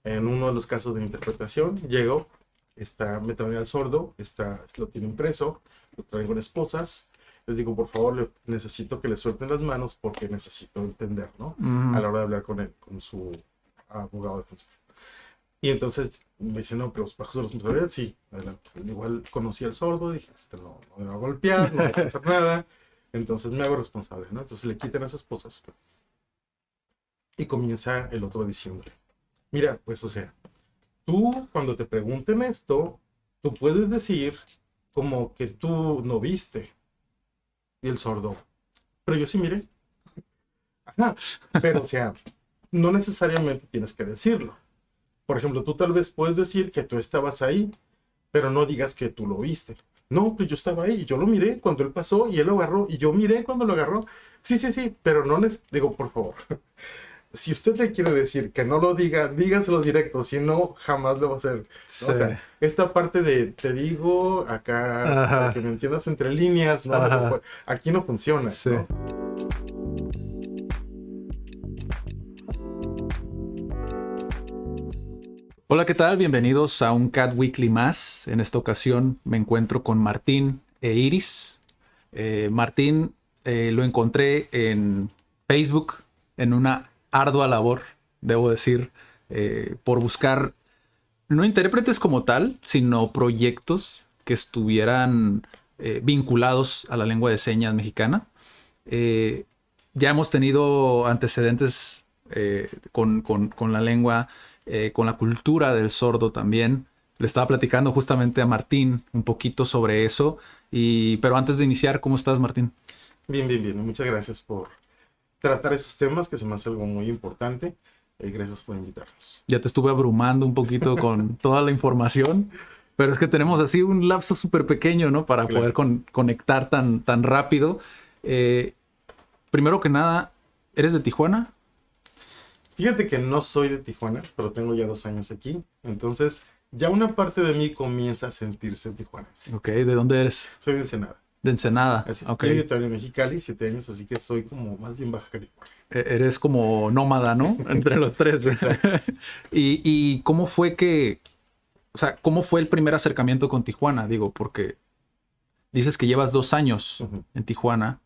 En uno de los casos de interpretación, llego, me traen al sordo, lo tiene impreso, lo traen con esposas. Les digo, por favor, necesito que le suelten las manos porque necesito entender, ¿no? A Ujú. la hora de hablar con él, con su abogado defensor. Y entonces me dice, no, pero bajo su responsabilidad, sí, adelante. Igual conocí al sordo, dije, no me va a golpear, no me va a hacer nada. Entonces me hago responsable, ¿no? Entonces le quitan las esposas y comienza el otro diciéndole, mira, pues, o sea, tú cuando te pregunten esto, tú puedes decir como que tú no viste. Y el sordo, pero yo sí miré. Ajá. Pero, o sea, no necesariamente tienes que decirlo. Por ejemplo, tú tal vez puedes decir que tú estabas ahí, pero no digas que tú lo viste. No, pues yo estaba ahí y yo lo miré cuando él pasó y él lo agarró y yo miré cuando lo agarró. Sí, sí, sí, pero no digo, por favor, si usted le quiere decir que no lo diga, dígaselo directo, si no, jamás lo va a hacer, ¿no? Sí. O sea, esta parte de te digo acá para que Ajá. me entiendas entre líneas, ¿no? Ajá. Aquí no funciona, Sí. ¿no? Hola, ¿qué tal? Bienvenidos a un Cat Weekly más. En esta ocasión me encuentro con Martín e Iris. Martín lo encontré en Facebook en una ardua labor, debo decir, por buscar no intérpretes como tal, sino proyectos que estuvieran vinculados a la lengua de señas mexicana. Eh, ya hemos tenido antecedentes con la lengua, con la cultura del sordo también. Le estaba platicando justamente a Martín un poquito sobre eso. Pero antes de iniciar, ¿cómo estás, Martín? Bien, bien, bien. Muchas gracias por tratar esos temas que se me hace algo muy importante. Gracias por invitarnos. Ya te estuve abrumando un poquito con toda la información, pero es que tenemos así un lapso súper pequeño, ¿no? Para poder Claro. conectar tan rápido. Eh, Primero que nada, ¿eres de Tijuana? Fíjate que no soy de Tijuana, pero tengo ya 2 años aquí. Entonces, ya una parte de mí comienza a sentirse tijuanense. Ok, ¿de dónde eres? Soy de Ensenada. De Ensenada. Así es. Ok. Yo vivo todavía en Mexicali, 7 años, así que soy como más bien Baja California. Eres como nómada, ¿no? Entre los tres. Exacto. Y cómo fue o sea, cómo fue el primer acercamiento con Tijuana? Digo, porque dices que llevas 2 años Ujú. en Tijuana.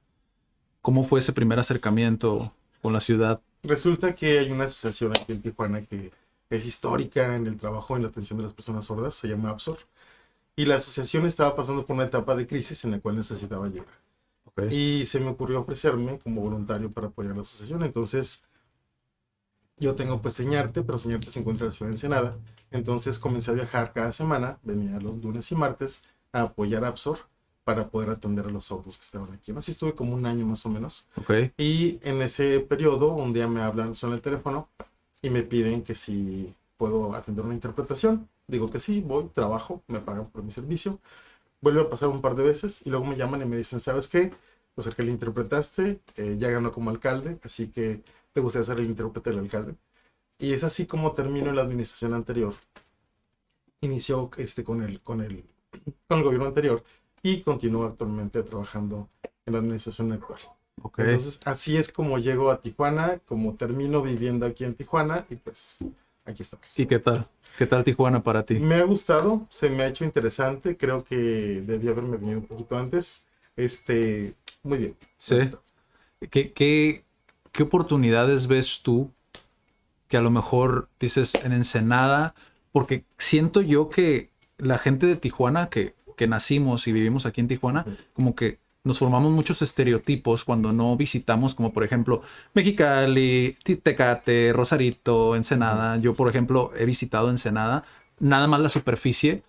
¿Cómo fue ese primer acercamiento con la ciudad? Resulta que hay una asociación aquí en Tijuana que es histórica en el trabajo en la atención de las personas sordas, se llama APSOR. Y la asociación estaba pasando por una etapa de crisis en la cual necesitaba ayuda. Ok. Y se me ocurrió ofrecerme como voluntario para apoyar la asociación. Entonces, yo tengo pues Señarte, pero Señarte se encuentra en la ciudad de Ensenada. Entonces comencé a viajar cada semana, venía los lunes y martes a apoyar a Absor para poder atender a los sordos que estaban aquí. Así estuve como un año más o menos. Ok. Y en ese periodo, un día me hablan, suena el teléfono y me piden que si puedo atender una interpretación. Digo que sí, voy, trabajo, me pagan por mi servicio. Vuelve a pasar un par de veces y luego me llaman y me dicen, ¿sabes qué? Pues el que le interpretaste ya ganó como alcalde, así que te gustaría ser el intérprete del alcalde. Y es así como termino en la administración anterior. Inició con el gobierno anterior y continúo actualmente trabajando en la administración actual. Ok. Entonces, así es como llego a Tijuana, como termino viviendo aquí en Tijuana y pues aquí estamos. ¿Y qué tal? ¿Qué tal Tijuana para ti? Me ha gustado, se me ha hecho interesante, creo que debí haberme venido un poquito antes. Muy bien, me ha Sí. gustado. ¿Qué oportunidades ves tú que a lo mejor dices en Ensenada? Porque siento yo que la gente de Tijuana, que nacimos y vivimos aquí en Tijuana, como que nos formamos muchos estereotipos cuando no visitamos, como por ejemplo Mexicali, Tecate, Rosarito, Ujú. Ensenada. Yo, por ejemplo, he visitado Ensenada, nada más la superficie,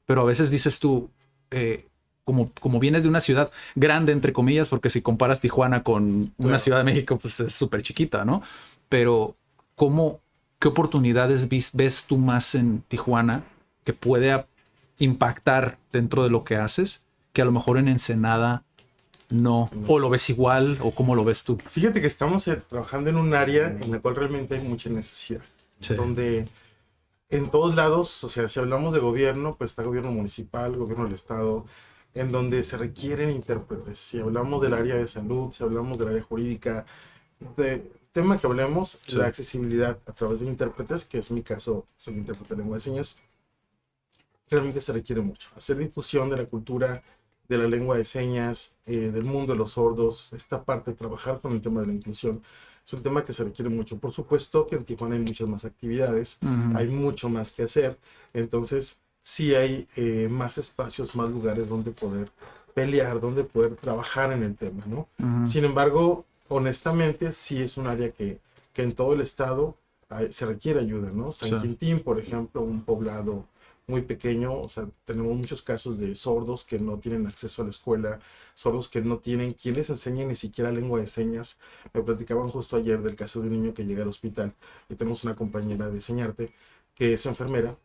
pero a veces dices tú, eh, como vienes de una ciudad grande, entre comillas, porque si comparas Tijuana con una Claro. ciudad de México, pues es súper chiquita, ¿no? Pero, ¿cómo, ¿qué oportunidades ves tú más en Tijuana que puede impactar dentro de lo que haces, que a lo mejor en Ensenada no? No, ¿O lo ves igual? ¿O cómo lo ves tú? fíjate que estamos trabajando en un área en la cual realmente hay mucha necesidad, Sí. donde en todos lados, o sea, si hablamos de gobierno, pues está gobierno municipal, gobierno del estado, en donde se requieren intérpretes. Si hablamos del área de salud, si hablamos del área jurídica, tema que hablemos, Sí. la accesibilidad a través de intérpretes, que es mi caso, soy intérprete de lengua de señas, realmente se requiere mucho. Hacer difusión de la cultura, de la lengua de señas, del mundo de los sordos, esta parte de trabajar con el tema de la inclusión, es un tema que se requiere mucho. Por supuesto que en Tijuana hay muchas más actividades, hay mucho más que hacer, entonces sí hay más espacios, más lugares donde poder pelear, donde poder trabajar en el tema, ¿no? Sin embargo, honestamente, sí es un área que en todo el estado se requiere ayuda, ¿no? San Sí. Quintín, por ejemplo, un poblado muy pequeño, o sea, tenemos muchos casos de sordos que no tienen acceso a la escuela, sordos que no tienen quien les enseñe ni siquiera lengua de señas. Me platicaban justo ayer del caso de un niño que llega al hospital y tenemos una compañera de Señarte que es enfermera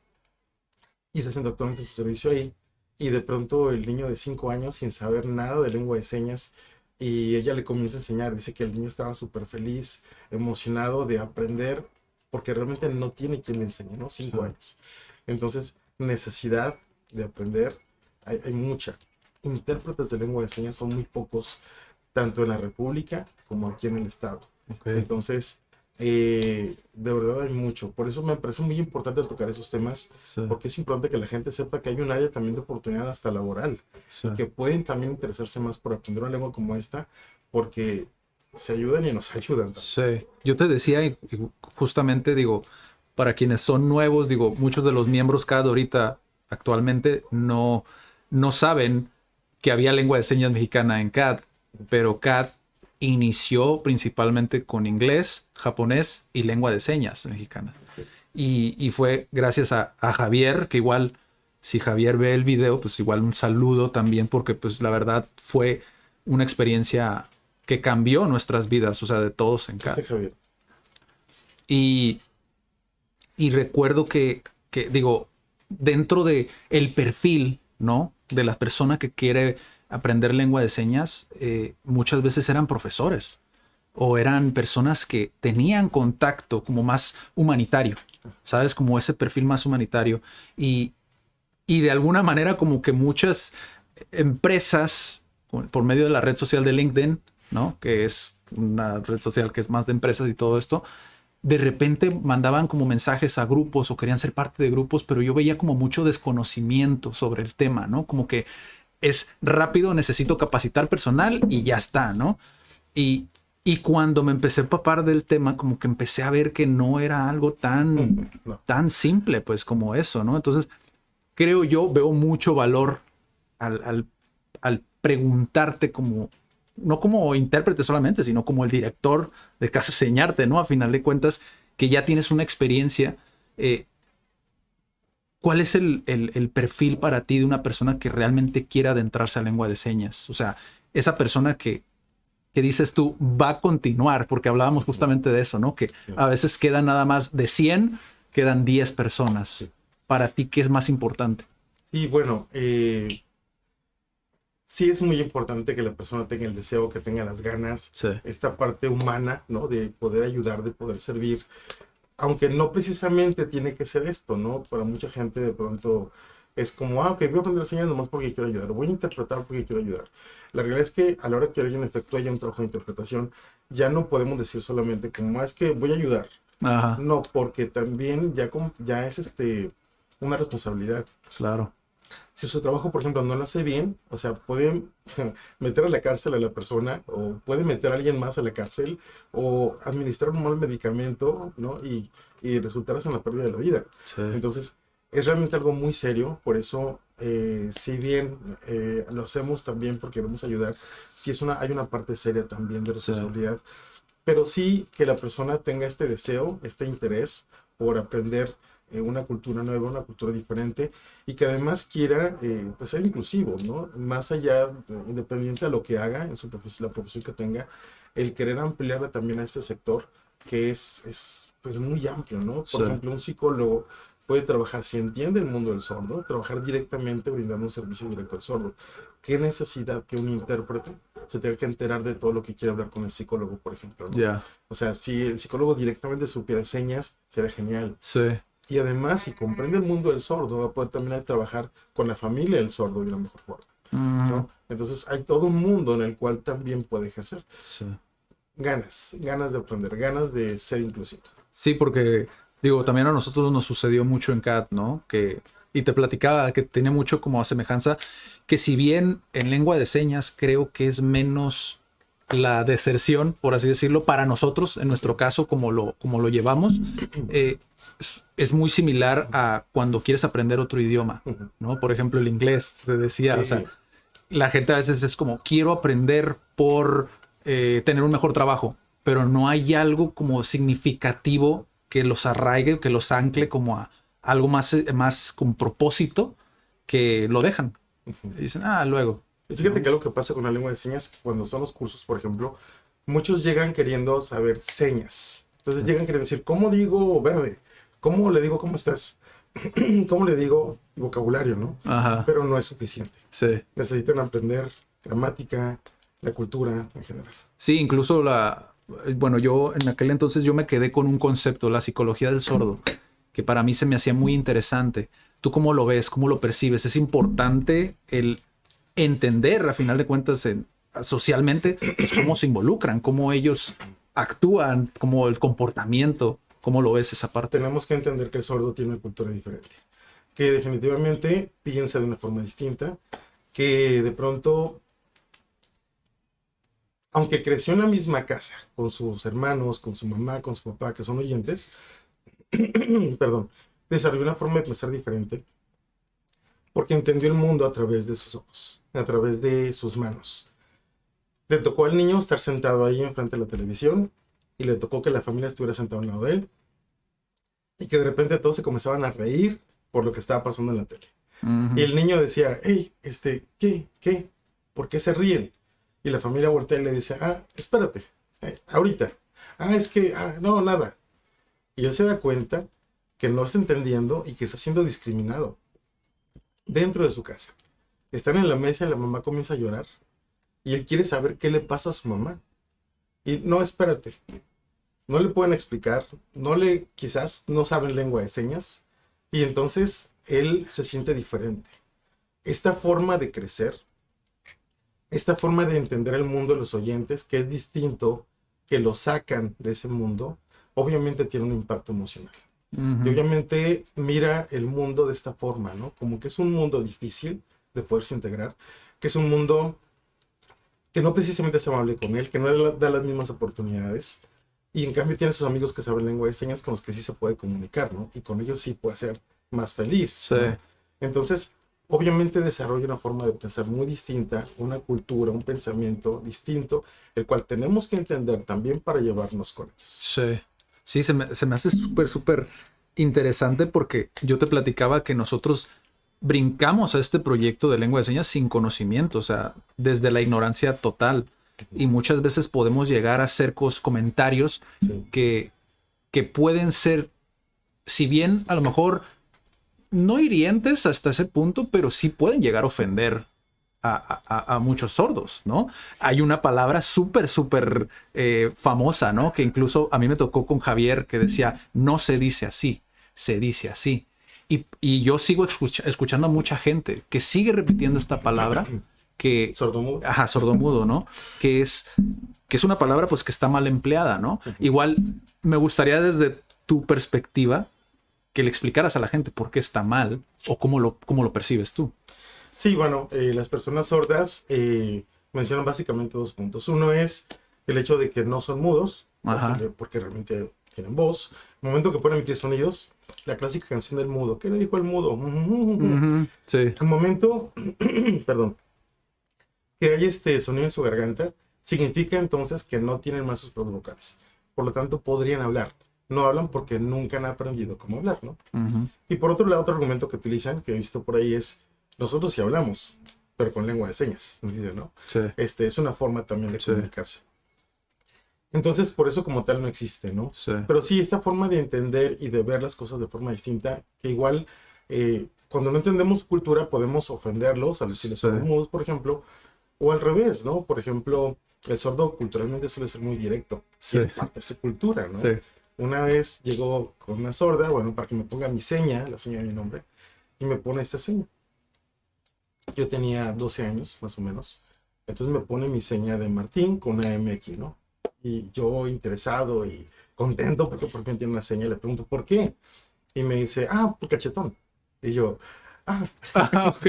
y está haciendo actualmente su servicio ahí, y de pronto el niño de 5 años sin saber nada de lengua de señas, y ella le comienza a enseñar, dice que el niño estaba súper feliz, emocionado de aprender, porque realmente no tiene quien le enseñe, ¿no? 5 años. Entonces, necesidad de aprender, hay mucha. Intérpretes de lengua de señas son muy pocos, tanto en la República como aquí en el Estado. Ok. Entonces, de verdad hay mucho. Por eso me parece muy importante tocar esos temas, Sí. porque es importante que la gente sepa que hay un área también de oportunidad hasta laboral, Sí. que pueden también interesarse más por aprender una lengua como esta, porque se ayudan y nos ayudan también. Sí, yo te decía, y justamente digo, para quienes son nuevos, digo, muchos de los miembros CAD ahorita actualmente no saben que había lengua de señas mexicana en CAD, pero CAD inició principalmente con inglés, japonés y lengua de señas mexicana. Y fue gracias a Javier, que igual, si Javier ve el video, pues igual un saludo también, porque pues la verdad fue una experiencia que cambió nuestras vidas, o sea, de todos en Sí, CAD. Javier. Y, y recuerdo que, digo, dentro de el perfil, ¿no? De la persona que quiere aprender lengua de señas, muchas veces eran profesores o eran personas que tenían contacto como más humanitario, ¿sabes? Como ese perfil más humanitario. Y de alguna manera como que muchas empresas, por medio de la red social de LinkedIn, ¿no? Que es una red social que es más de empresas y todo esto, de repente mandaban como mensajes a grupos o querían ser parte de grupos, pero yo veía como mucho desconocimiento sobre el tema, ¿no? Como que es rápido, necesito capacitar personal y ya está, ¿no? Y cuando me empecé a empapar del tema, como que empecé a ver que no era algo tan, No. tan simple, pues, como eso, ¿no? Entonces, creo yo, veo mucho valor al preguntarte como, no como intérprete solamente, sino como el director de Casa Señarte, ¿no? A final de cuentas, que ya tienes una experiencia. ¿Cuál es el perfil para ti de una persona que realmente quiera adentrarse a lengua de señas? O sea, esa persona que dices tú va a continuar, porque hablábamos justamente de eso, ¿no? Que a veces quedan nada más de 100, quedan 10 personas. Sí. Para ti, ¿qué es más importante? Sí, bueno, sí es muy importante que la persona tenga el deseo, que tenga las ganas, Sí. esta parte humana, ¿no? De poder ayudar, de poder servir, aunque no precisamente tiene que ser esto, ¿no? Para mucha gente de pronto es como, ok, voy a aprender señas nomás porque quiero ayudar, voy a interpretar porque quiero ayudar. La realidad es que a la hora que alguien efectúa ya un trabajo de interpretación, ya no podemos decir solamente como, es que voy a ayudar. Ajá, No, porque también ya es una responsabilidad. claro. Si su trabajo, por ejemplo, no lo hace bien, o sea, puede meter a la cárcel a la persona, o puede meter a alguien más a la cárcel, o administrar un mal medicamento, ¿no? Y resultar en la pérdida de la vida. Sí. Entonces, es realmente algo muy serio, por eso, si bien lo hacemos también porque queremos ayudar, sí hay una parte seria también de responsabilidad, pero sí que la persona tenga este deseo, este interés por aprender una cultura nueva, una cultura diferente, y que además quiera pues ser inclusivo, ¿no? Más allá, independiente de lo que haga en su profesión, la profesión que tenga, el querer ampliarla también a este sector que es pues muy amplio, ¿no? Por Sí. ejemplo, un psicólogo puede trabajar, si entiende el mundo del sordo, trabajar directamente brindando un servicio directo al sordo. ¿Qué necesidad que un intérprete se tenga que enterar de todo lo que quiere hablar con el psicólogo, por ejemplo, ¿no? Ya. O sea, si el psicólogo directamente supiera señas, sería genial. Sí. Y además, si comprende el mundo del sordo, va a poder también trabajar con la familia del sordo de una mejor forma, ¿no? Entonces, hay todo un mundo en el cual también puede ejercer. Sí. ganas de aprender, ganas de ser inclusivo. Sí, porque, digo, también a nosotros nos sucedió mucho en CAT, ¿no? Y te platicaba que tenía mucho como semejanza, que si bien en lengua de señas creo que es menos la deserción, por así decirlo, para nosotros, en nuestro caso, como lo llevamos, es muy similar a cuando quieres aprender otro idioma, ¿no? Por ejemplo, el inglés, te decía, Sí. o sea, la gente a veces es como, quiero aprender por tener un mejor trabajo, pero no hay algo como significativo que los arraigue, que los ancle como a algo más con propósito, que lo dejan. Y dicen, luego. Y fíjate que algo que pasa con la lengua de señas, cuando son los cursos, por ejemplo, muchos llegan queriendo saber señas. Entonces llegan queriendo decir, ¿cómo digo verde? ¿Cómo le digo cómo estás? ¿Cómo le digo vocabulario, no? Ajá. Pero no es suficiente. Sí. Necesitan aprender gramática, la cultura en general. Sí, incluso bueno, yo en aquel entonces yo me quedé con un concepto, la psicología del sordo, que para mí se me hacía muy interesante. ¿Tú cómo lo ves? ¿Cómo lo percibes? ¿Es importante el entender, a final de cuentas, socialmente, pues, cómo se involucran, cómo ellos actúan, cómo el comportamiento? ¿Cómo lo ves esa parte? Tenemos que entender que el sordo tiene una cultura diferente, que definitivamente piensa de una forma distinta, que de pronto, aunque creció en la misma casa, con sus hermanos, con su mamá, con su papá, que son oyentes, perdón, desarrolló una forma de pensar diferente, porque entendió el mundo a través de sus ojos, a través de sus manos. Le tocó al niño estar sentado ahí enfrente de la televisión, y le tocó que la familia estuviera sentada al lado de él, y que de repente todos se comenzaban a reír por lo que estaba pasando en la tele. Y el niño decía, hey, ¿qué? ¿Por qué se ríen? Y la familia voltea y le dice, espérate, ahorita. Es que, no, nada. Y él se da cuenta que no está entendiendo y que está siendo discriminado dentro de su casa. Están en la mesa y la mamá comienza a llorar y él quiere saber qué le pasa a su mamá. Y no, espérate. No le pueden explicar, quizás no saben lengua de señas y entonces él se siente diferente. Esta forma de crecer, esta forma de entender el mundo de los oyentes, que es distinto, que lo sacan de ese mundo, obviamente tiene un impacto emocional. Y obviamente mira el mundo de esta forma, ¿no? Como que es un mundo difícil de poderse integrar, que es un mundo que no precisamente es amable con él, que no le da las mismas oportunidades, y en cambio tiene sus amigos que saben lengua de señas con los que sí se puede comunicar, ¿no? Y con ellos sí puede ser más feliz, Sí. ¿no? Entonces, obviamente desarrolla una forma de pensar muy distinta, una cultura, un pensamiento distinto, el cual tenemos que entender también para llevarnos con ellos. Sí. Sí, se me hace súper interesante porque yo te platicaba que nosotros brincamos a este proyecto de lengua de señas sin conocimiento, o sea, desde la ignorancia total. Y muchas veces podemos llegar a hacer comentarios que pueden ser, si bien a lo mejor no hirientes hasta ese punto, pero sí pueden llegar a ofender a muchos sordos, ¿no? Hay una palabra súper famosa, ¿no? Que incluso a mí me tocó con Javier, que decía, no se dice así, se dice así. Y yo sigo escuchando a mucha gente que sigue repitiendo esta palabra, que... Sordomudo. Sordomudo, ¿no? Que es una palabra pues que está mal empleada, ¿no? Igual me gustaría desde tu perspectiva que le explicaras a la gente por qué está mal o cómo lo percibes tú. Sí, bueno, las personas sordas mencionan básicamente dos puntos. Uno es el hecho de que no son mudos, porque realmente tienen voz. En el momento que pueden emitir sonidos, la clásica canción del mudo. ¿Qué le dijo el mudo? Sí. Al momento, perdón, que hay este sonido en su garganta, significa entonces que no tienen más sus cuerdas vocales. Por lo tanto, podrían hablar. No hablan porque nunca han aprendido cómo hablar, ¿no? Y por otro lado, otro argumento que utilizan, que he visto por ahí, es nosotros sí hablamos, pero con lengua de señas, ¿no? Sí. Es una forma también de comunicarse. Entonces, por eso como tal no existe, ¿no? Sí. Pero sí, esta forma de entender y de ver las cosas de forma distinta, que igual, cuando no entendemos cultura, podemos ofenderlos, al decirles sordomudos, por ejemplo, o al revés, ¿no? Por ejemplo, el sordo culturalmente suele ser muy directo. Sí. Y es parte de su cultura, ¿no? Sí. Una vez llegó con una sorda, bueno, para que me ponga mi seña, la seña de mi nombre, y me pone esta seña. Yo tenía 12 años, más o menos. Entonces me pone mi seña de Martín con una M aquí, ¿no? Y yo interesado y contento porque por fin tiene una seña, le pregunto, ¿por qué? Y me dice, por cachetón. Y yo, ah, Ah, ok.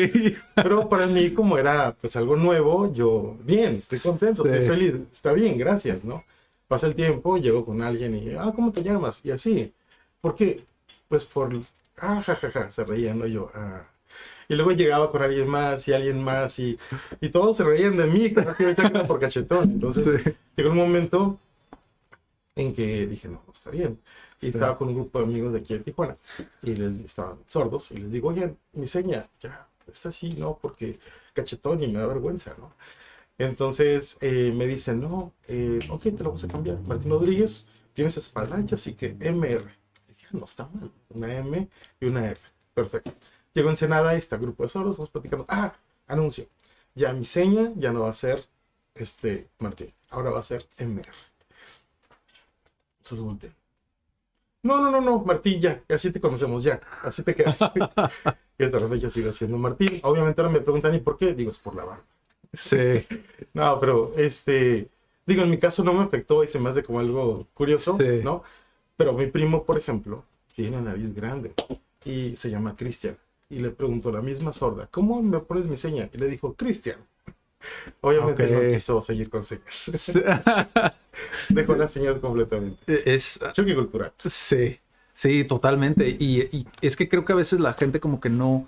pero para mí como era pues algo nuevo, yo, bien, estoy contento, Sí. estoy feliz, está bien, gracias, ¿no? Pasa el tiempo, llego con alguien y, ¿cómo te llamas? Y así, ¿por qué? Pues por, jajaja, se reían, ¿no? Yo, Y luego llegaba con alguien más y alguien más y todos se reían de mí, que yo decía que era por cachetón. Entonces, Sí. llegó un momento en que dije, no, no está bien. Y Sí. estaba con un grupo de amigos de aquí de Tijuana y les estaban sordos y les digo, oye, mi seña, ya, es así, ¿no? Porque cachetón y me da vergüenza, ¿no? Entonces me dicen, no, ok, te lo vamos a cambiar. Martín Rodríguez, tienes espalda ancha, así que MR. Dije, no está mal, una M y una R. Perfecto. Llego a Ensenada y está el grupo de sordos, estamos platicando. Anuncio. Ya mi seña ya no va a ser Martín, ahora va a ser MR. Solo volteé. No, Martín, ya, así te conocemos, ya, así te quedas. Y hasta la fecha sigo siendo Martín. Obviamente ahora me preguntan, ¿y por qué? Digo, es por la barba. Sí. No, pero digo, en mi caso no me afectó y se me hace como algo curioso, Sí. ¿no? Pero mi primo, por ejemplo, tiene nariz grande y se llama Cristian. Y le preguntó la misma sorda, ¿cómo me pones mi seña? Y le dijo, Cristian. Obviamente no Ok. quiso seguir con señas. Sí. Dejó las señas completamente. Es, Choque cultural. sí, sí, totalmente. Y es que creo que a veces la gente como que no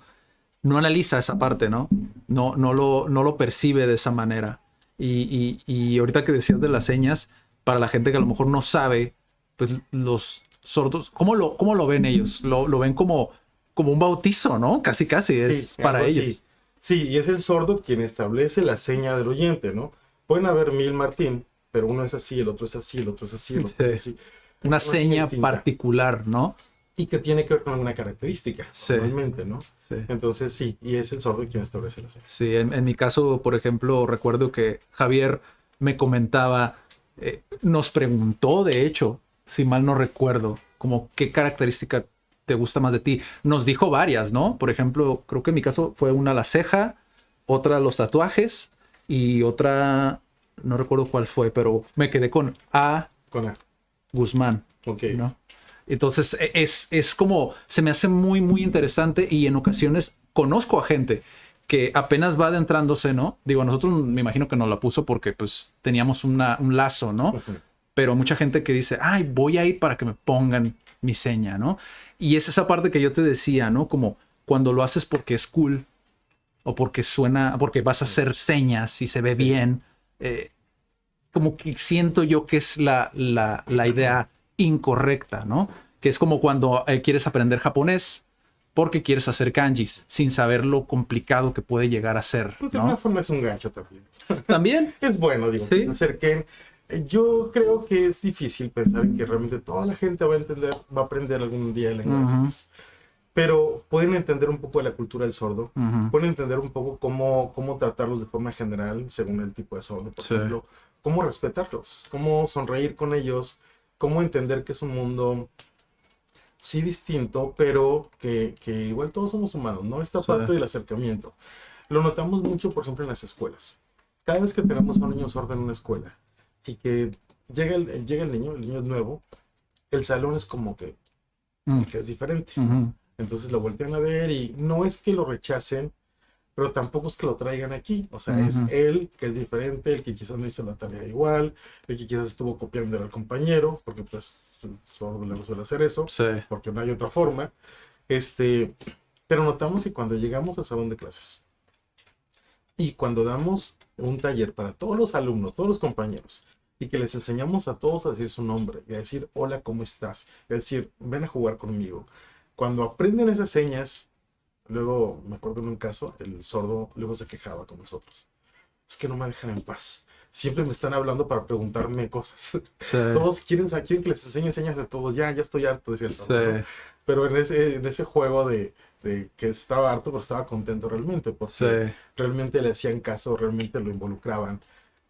analiza esa parte, ¿no? No lo percibe de esa manera. Y ahorita que decías de las señas, para la gente que a lo mejor no sabe, pues los sordos, ¿cómo lo ven ellos? Lo ven como un bautizo, ¿no? Casi, casi, Sí, es algo para así. ellos. Sí, y es el sordo quien establece la seña del oyente, ¿no? Pueden haber 1000 Martín, pero uno es así, el otro es así, el otro es así, el otro es Sí. así. Una Una seña seña distinta. particular, ¿no? Y que tiene que ver con alguna característica, Sí, normalmente, ¿no? sí. Entonces sí, y es el sordo quien establece la seña. Sí, en mi caso, por ejemplo, recuerdo que Javier me comentaba, nos preguntó, de hecho, si mal no recuerdo, como qué característica te gusta más de ti. Nos dijo varias, ¿no? Por ejemplo, creo que en mi caso fue una la ceja, otra los tatuajes y otra, no recuerdo cuál fue, pero me quedé con A. Con A. Guzmán, Ok. ¿no? Entonces es como, se me hace muy, muy interesante y en ocasiones conozco a gente que apenas va adentrándose, ¿no? Digo, a nosotros me imagino que nos la puso porque pues teníamos un lazo, ¿no? Ujú. Pero mucha gente que dice, ay, voy a ir para que me pongan mi seña, ¿no? Y es esa parte que yo te decía, ¿no? Como cuando lo haces porque es cool o porque suena, porque vas a hacer señas y se ve Sí. bien, como que siento yo que es la idea incorrecta, ¿no? Que es como cuando quieres aprender japonés porque quieres hacer kanjis sin saber lo complicado que puede llegar a ser, Pues de alguna ¿no? forma es un gancho también. También, Es bueno, digo, que sí. se acerquen. Yo creo que es difícil pensar en que realmente toda la gente va a entender, va a aprender algún día el lengua de señas. Pero pueden entender un poco de la cultura del sordo, pueden entender un poco cómo tratarlos de forma general, según el tipo de sordo, por Sí. ejemplo, cómo respetarlos, cómo sonreír con ellos, cómo entender que es un mundo, sí distinto, pero que igual todos somos humanos, ¿no? Esta Sí. parte del acercamiento. Lo notamos mucho, por ejemplo, en las escuelas. Cada vez que tenemos a un niño sordo en una escuela y que llega el niño es nuevo, el salón es como que es diferente. Entonces lo voltean a ver y no es que lo rechacen, pero tampoco es que lo traigan aquí. O sea, es él que es diferente, el que quizás no hizo la tarea igual, el que quizás estuvo copiando al compañero, porque pues solo le suele hacer eso, Sí. porque no hay otra forma. Pero notamos que cuando llegamos al salón de clases y cuando damos un taller para todos los alumnos, todos los compañeros, y que les enseñamos a todos a decir su nombre y a decir hola, ¿cómo estás? Es decir, ven a jugar conmigo. Cuando aprenden esas señas, luego me acuerdo en un caso, el sordo luego se quejaba con nosotros. Es que no me dejan en paz. Siempre me están hablando para preguntarme cosas. Sí. Todos quieren que les enseñe señas de todo. Ya estoy harto, decía el sordo, ¿no? Sí. Pero en ese juego de que estaba harto, pero estaba contento realmente, porque Sí. realmente le hacían caso, realmente lo involucraban.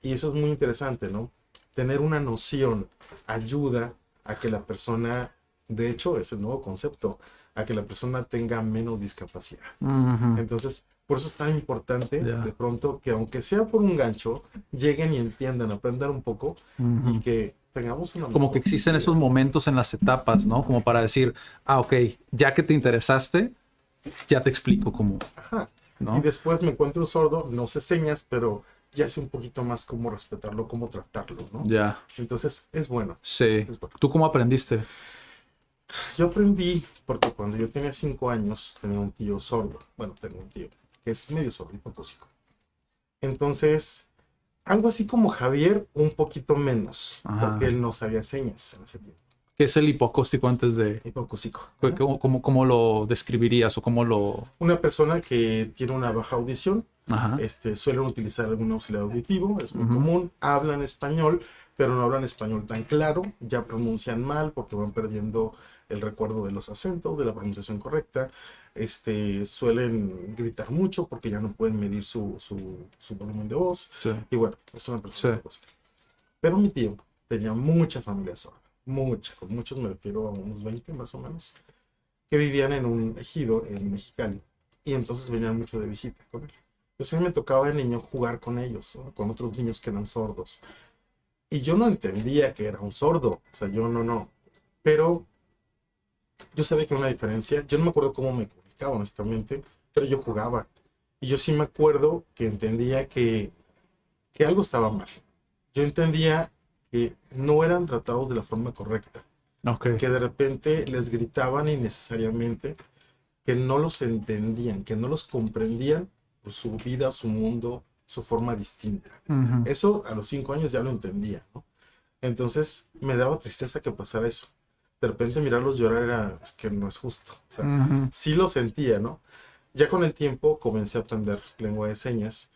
Y eso es muy interesante, ¿no? Tener una noción ayuda a que la persona, de hecho, es el nuevo concepto, a que la persona tenga menos discapacidad. Ujú. Entonces, por eso es tan importante Ya. de pronto que aunque sea por un gancho, lleguen y entiendan, aprendan un poco y Ujú. que tengamos una Como que mejor existen esos vida. momentos en las etapas, ¿no? Como para decir, ok, ya que te interesaste, ya te explico cómo, Ajá. Y ¿no? después me encuentro un sordo, no sé señas, pero ya sé un poquito más cómo respetarlo, cómo tratarlo, ¿no? Ya, Entonces, es bueno, sí. es bueno. ¿Tú cómo aprendiste? Yo aprendí porque cuando yo tenía 5 años tenía un tío sordo. Bueno, tengo un tío que es medio sordo, hipacúsico. Entonces, algo así como Javier, un poquito menos, porque Ajá. él no sabía señas en ese tiempo. ¿Qué es el hipocóstico antes de... Hipacúsico. Ajá. ¿Cómo lo describirías o cómo lo... Una persona que tiene una baja audición, Ajá. suelen utilizar algún auxiliar auditivo, es muy Ujú. común, hablan español, pero no hablan español tan claro, ya pronuncian mal porque van perdiendo el recuerdo de los acentos, de la pronunciación correcta, suelen gritar mucho porque ya no pueden medir su volumen de voz, Sí, y bueno, es una sí. persona que. Pero mi tío tenía mucha familia sorda, mucha, con muchos me refiero a unos 20 más o menos, que vivían en un ejido en Mexicali. Y entonces venían mucho de visita con él. Entonces a mí me tocaba de niño jugar con ellos, ¿no? Con otros niños que eran sordos. Y yo no entendía que era un sordo, o sea, yo no. Pero yo sabía que era una diferencia. Yo no me acuerdo cómo me comunicaba, honestamente, pero yo jugaba. Y yo sí me acuerdo que entendía que algo estaba mal. Yo entendía que no eran tratados de la forma correcta, Ok. que de repente les gritaban innecesariamente, que no los entendían, que no los comprendían por su vida, su mundo, su forma distinta. Ujú. Eso a los 5 años ya lo entendía, ¿no? Entonces me daba tristeza que pasara eso. De repente mirarlos llorar era, es que no es justo. O sea, Ujú. sí lo sentía, ¿no? Ya con el tiempo comencé a aprender lengua de señas.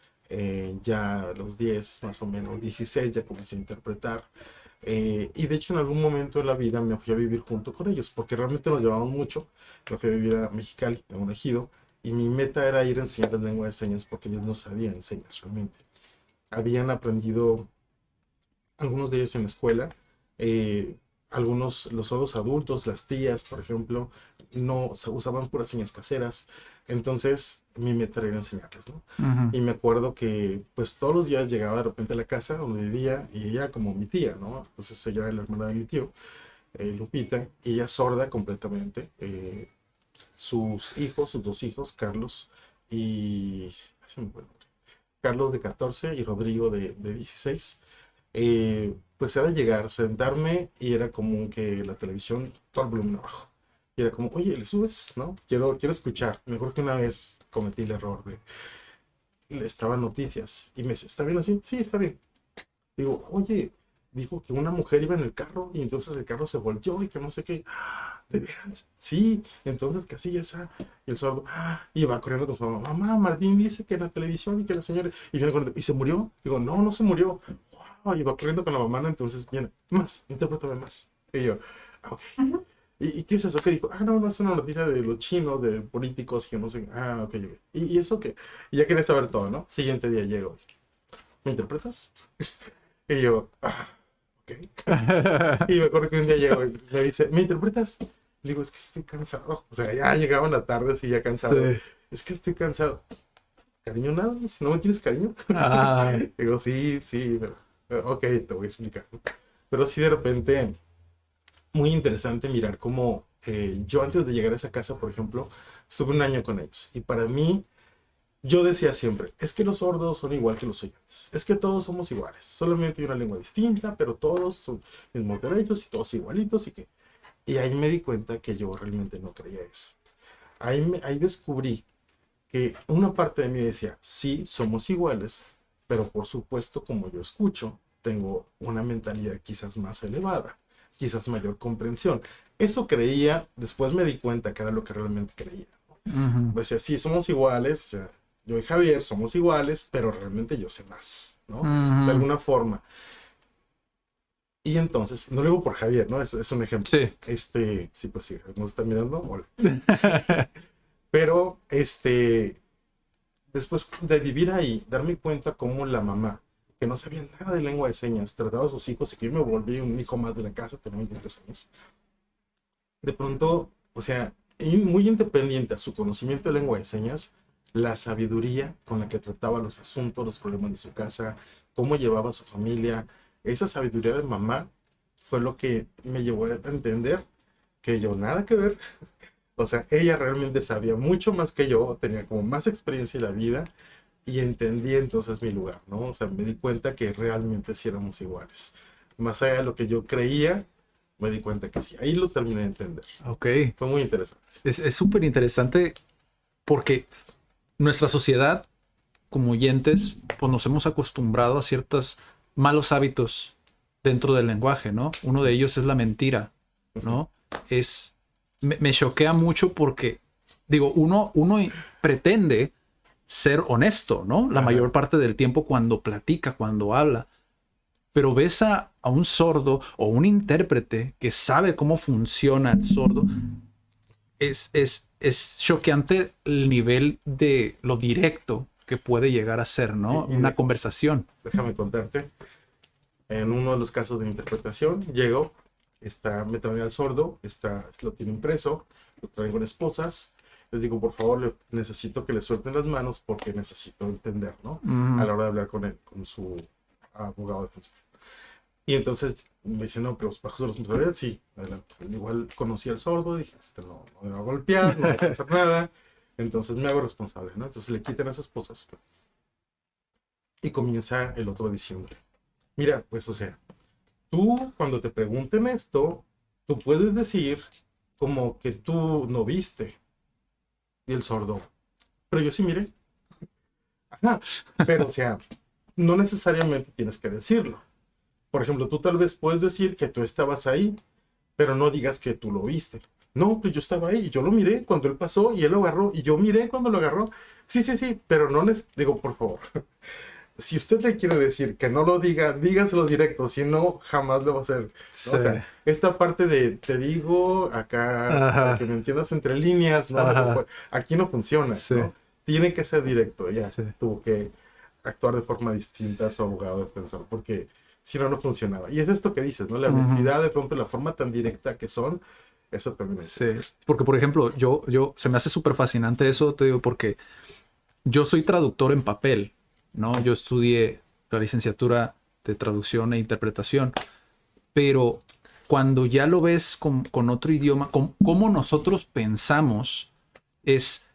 Ya a los 10, más o menos, 16, ya comencé a interpretar. Y de hecho en algún momento de la vida me fui a vivir junto con ellos, porque realmente nos llevaban mucho. Me fui a vivir a Mexicali, a un ejido, y mi meta era ir a enseñarles lengua de señas porque ellos no sabían señas realmente. Habían aprendido algunos de ellos en la escuela, eh, algunos, los otros adultos, las tías, por ejemplo, no se usaban puras señas caseras. Entonces mi meta era enseñarles, ¿no? Ujú. Y me acuerdo que pues todos los días llegaba de repente a la casa donde vivía y ella como mi tía, ¿no? Entonces ella era la hermana de mi tío, Lupita, y ella sorda completamente. Sus hijos, sus dos hijos, Carlos y... ay, se me fue el nombre. Carlos de 14 y Rodrigo de 16. Pues era llegar, sentarme y era como que la televisión, todo el volumen abajo. Y era como, oye, ¿le subes? ¿No? Quiero escuchar. Me acuerdo que una vez cometí el error de, estaban noticias y me dice, ¿está bien así? Sí, está bien. Digo, oye, dijo que una mujer iba en el carro y entonces el carro se volteó y que no sé qué. "Ah, ¿de veras? Sí, entonces que así ya está. Y el sordo y va corriendo con su mamá. Mamá, Martín dice que en la televisión y que la señora. Y viene corriendo, ¿y se murió? Digo, no, no se murió. Wow, y va corriendo con la mamá, ¿no? Entonces viene, más, interprétame más. Y yo, ok. ¿Y qué es eso? ¿Qué dijo? Ah, no, no es una noticia de los chinos, de políticos, que no sé. Ah, ok, ok. ¿Y eso qué? Y ya quería saber todo, ¿no? Siguiente día llego. ¿Me interpretas? Y yo, ok. Y me acuerdo que un día llegó y me dice, ¿me interpretas? Le digo, es que estoy cansado. O sea, ya llegaba en la tarde así ya cansado. Sí. Es que estoy cansado. ¿Cariño nada? Si no me tienes cariño. Ah, Digo, sí, sí, pero, ok, te voy a explicar. Pero sí de repente, muy interesante mirar cómo yo antes de llegar a esa casa, por ejemplo, estuve un año con ellos. Y para mí, yo decía siempre, es que los sordos son igual que los oyentes, es que todos somos iguales, solamente hay una lengua distinta, pero todos son mismos derechos y todos igualitos y ahí me di cuenta que yo realmente no creía eso. Ahí descubrí que una parte de mí decía, sí, somos iguales, pero por supuesto, como yo escucho, tengo una mentalidad quizás más elevada, quizás mayor comprensión. Eso creía, después me di cuenta que era lo que realmente creía. ujú. O sea, sí, somos iguales, o sea, yo y Javier somos iguales, pero realmente yo sé más, ¿no? De Ujú. alguna forma. Y entonces, no lo digo por Javier, ¿no? Es un ejemplo. Sí. Sí, pues sí, nos está mirando, hola. Pero, después de vivir ahí, darme cuenta cómo la mamá, que no sabía nada de lengua de señas, trataba a sus hijos y que yo me volví un hijo más de la casa, tenía 23 años. De pronto, o sea, y muy independiente a su conocimiento de lengua de señas, la sabiduría con la que trataba los asuntos, los problemas de su casa, cómo llevaba a su familia, esa sabiduría de mamá fue lo que me llevó a entender que yo nada que ver. O sea, ella realmente sabía mucho más que yo, tenía como más experiencia en la vida y entendí entonces mi lugar, ¿no? O sea, me di cuenta que realmente sí éramos iguales. Más allá de lo que yo creía, me di cuenta que sí. Ahí lo terminé de entender. Ok. Fue muy interesante. Es súper interesante porque nuestra sociedad, como oyentes, pues nos hemos acostumbrado a ciertos malos hábitos dentro del lenguaje, ¿no? Uno de ellos es la mentira, ¿no? Me choquea mucho porque, digo, uno pretende ser honesto, ¿no? La Ajá. mayor parte del tiempo cuando platica, cuando habla. Pero ves a un sordo o un intérprete que sabe cómo funciona el sordo. Es choqueante el nivel de lo directo que puede llegar a ser, ¿no? Una conversación. Déjame contarte. En uno de los casos de interpretación, llego, me traen al sordo, lo tiene impreso, lo traen con esposas. Les digo, por favor, necesito que le suelten las manos porque necesito entender, ¿no? A la hora de hablar con su abogado defensor. Y entonces me dice, no, pero bajo su responsabilidad, sí, adelante. Igual conocí al sordo, dije, no me va a golpear, no va a hacer nada. Entonces me hago responsable, ¿no? Entonces le quitan las esposas. Y comienza el otro diciéndole, mira, pues, o sea, tú cuando te pregunten esto, tú puedes decir como que tú no viste. Y el sordo, pero yo sí miré. Ajá. Pero, o sea, no necesariamente tienes que decirlo. Por ejemplo, tú tal vez puedes decir que tú estabas ahí, pero no digas que tú lo viste. No, pues yo estaba ahí y yo lo miré cuando él pasó y él lo agarró y yo miré cuando lo agarró. Sí, sí, sí, pero no digo, por favor. Si usted le quiere decir que no lo diga, dígaselo directo, si no, jamás lo va a hacer, ¿no? Sí. O sea, esta parte de te digo acá, para que me entiendas entre líneas, ¿no? Aquí no funciona, Sí. ¿no? Tiene que ser directo, ya. Sí. Tuvo que actuar de forma distinta a su abogado defensor, porque si no, no funcionaba. Y es esto que dices, ¿no? La honestidad, de pronto, la forma tan directa que son, eso también es. Sí, porque por ejemplo, se me hace súper fascinante eso, te digo, porque yo soy traductor en papel, ¿no? Yo estudié la licenciatura de traducción e interpretación, pero cuando ya lo ves con otro idioma, cómo nosotros pensamos es,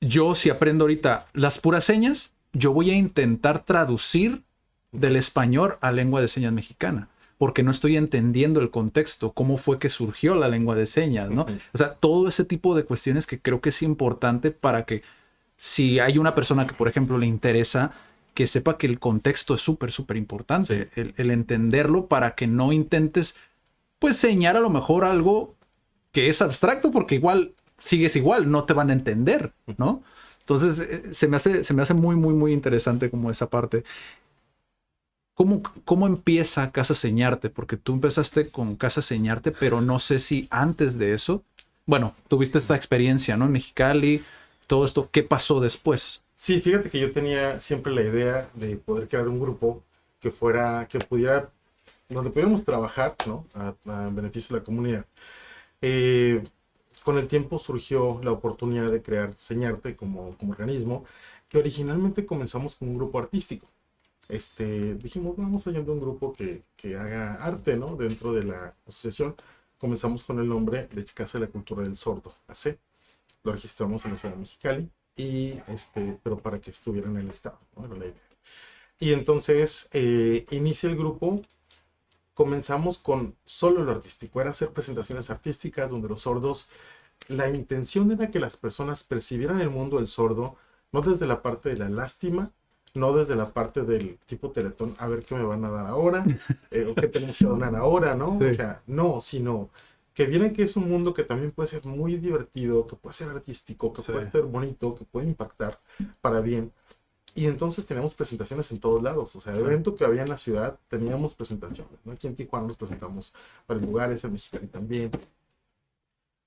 yo si aprendo ahorita las puras señas, yo voy a intentar traducir del español a lengua de señas mexicana, porque no estoy entendiendo el contexto, cómo fue que surgió la lengua de señas, ¿no? O sea, todo ese tipo de cuestiones que creo que es importante para que si hay una persona que, por ejemplo, le interesa, que sepa que el contexto es súper, súper importante, sí. el entenderlo para que no intentes, pues, señalar a lo mejor algo que es abstracto, porque igual sigues igual, no te van a entender, ¿no? Entonces, se me hace muy, muy, muy interesante como esa parte. ¿Cómo empieza Casa Señarte? Porque tú empezaste con Casa Señarte, pero no sé si antes de eso, bueno, tuviste esta experiencia, ¿no? En Mexicali, todo esto, ¿qué pasó después? Sí, fíjate que yo tenía siempre la idea de poder crear un grupo que pudiera, donde pudiéramos trabajar, ¿no? A beneficio de la comunidad. Con el tiempo surgió la oportunidad de crear Señarte como organismo, que originalmente comenzamos con un grupo artístico. Dijimos, vamos haciendo un grupo que haga arte, ¿no? Dentro de la asociación. Comenzamos con el nombre de Casa de la Cultura del Sordo, AC. Lo registramos en la ciudad de Mexicali, pero para que estuviera en el estado, ¿no? Era la idea. Y entonces inicia el grupo. Comenzamos con solo lo artístico, era hacer presentaciones artísticas donde los sordos, la intención era que las personas percibieran el mundo del sordo, no desde la parte de la lástima, no desde la parte del tipo Teletón, a ver qué me van a dar ahora, o qué tenemos que donar ahora, ¿no? Sí. O sea, no, sino que vienen que es un mundo que también puede ser muy divertido, que puede ser artístico, que puede ser bonito, que puede impactar para bien. Y entonces teníamos presentaciones en todos lados, o sea, el evento que había en la ciudad teníamos presentaciones, ¿no? Aquí en Tijuana nos presentamos para lugares, en Mexicali también.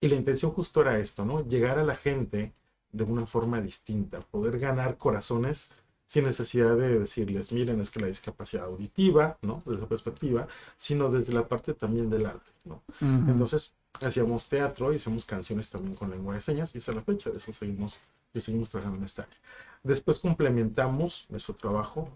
Y la intención justo era esto, ¿no? Llegar a la gente de una forma distinta, poder ganar corazones sin necesidad de decirles, miren, es que la discapacidad auditiva, ¿no? Desde esa perspectiva, sino desde la parte también del arte, ¿no? Entonces, hacíamos teatro y hacemos canciones también con lengua de señas y hasta la fecha de eso seguimos trabajando en esta área. Después complementamos nuestro trabajo